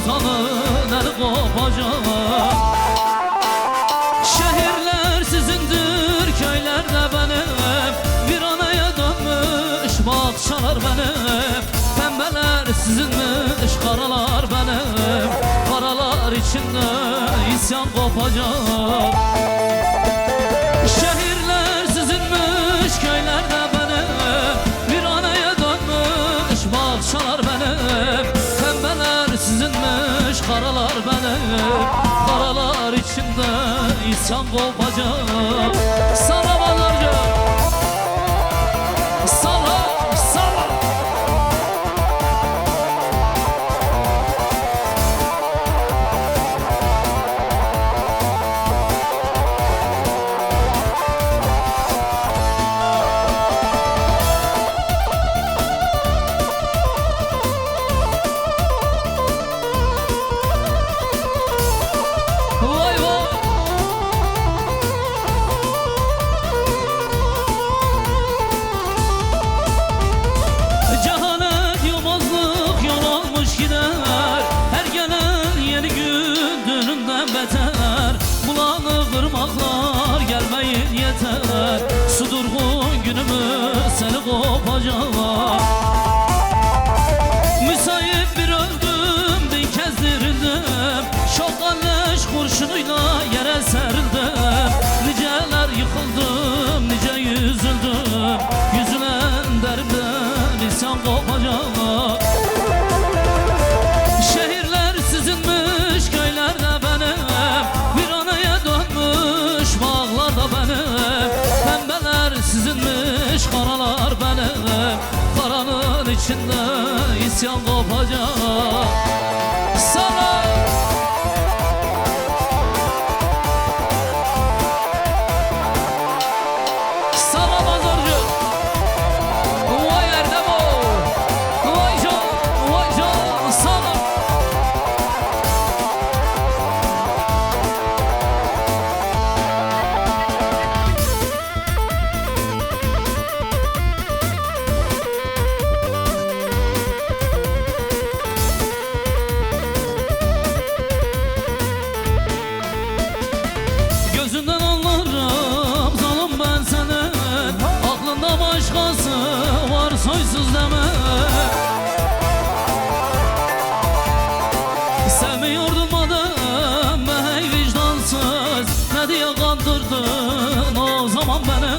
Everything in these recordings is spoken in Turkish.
sultanın eli kopacak. Şehirler sizindir, köylerde benim, viraneye dönmüş bahçeler benim. Pembeler sizinmiş, karalar benim, karalar içinde isyan kopacak. Şehirler sizinmiş, köylerde benim, viraneye dönmüş bahçeler benim. Pembeler sizinmiş, karalar benim, karalar içinde isyan kopacak. Salla Pazarcı, salla, salla. Bulanık gelmeyin yeter, su durgun günümüz seni kopacak. Müsait bir öldüm, bin kez dirildim, şoktan leş kurşunuyla yere serildim. Niceler yıkıldım, nice yüzüldüm, yüzülen derimden isyan kopacak. Şehirler sizinmiş, köylerde benim, viraneye dönmüş bağlarda benim. Pembeler sizinmiş, karalar benim, karanın içinde isyan kopacak. Sana Sana Pazarcı, vay Erdem o, vay can, sana. Gözünden anlarım zalim ben senin, aklında başkası var soysuz deme. Sevmiyordun madem be hey vicdansız, ne diye kandırdın o zaman beni,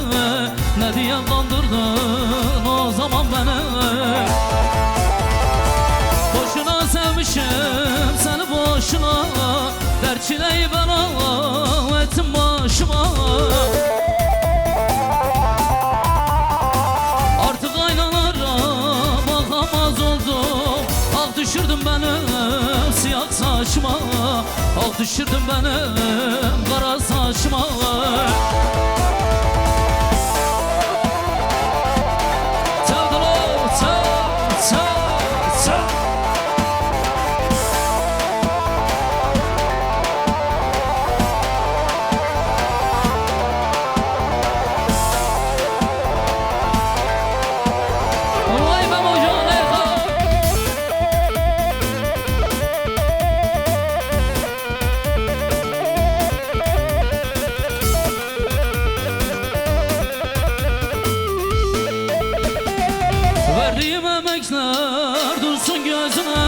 ne diye kandırdın o zaman beni. Boşuna sevmişim seni boşuna, dert çileyi ben ettim başıma. Artık aynalara bakamaz oldum, ak düşürdün benim siyah saçıma, ak düşürdün benim kara saçıma. Verdiğim emekler dursun gözüne,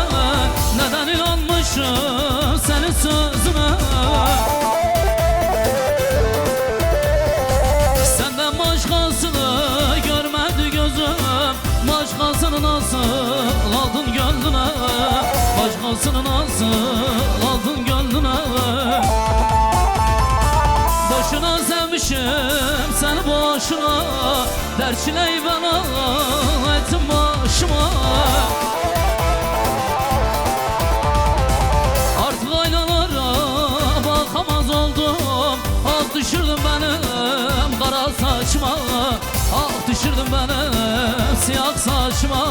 neden inanmışım senin sözüne. Senden başkasını görmedi gözüm, başkasını nasıl aldın gönlüne, başkasını nasıl aldın gönlüne. Boşuna sevmişim seni boşuna, dert çileyi ben ettim başıma. Artık aynalara bakamaz oldum, ak düşürdün benim kara saçıma, ak düşürdün benim siyah saçıma.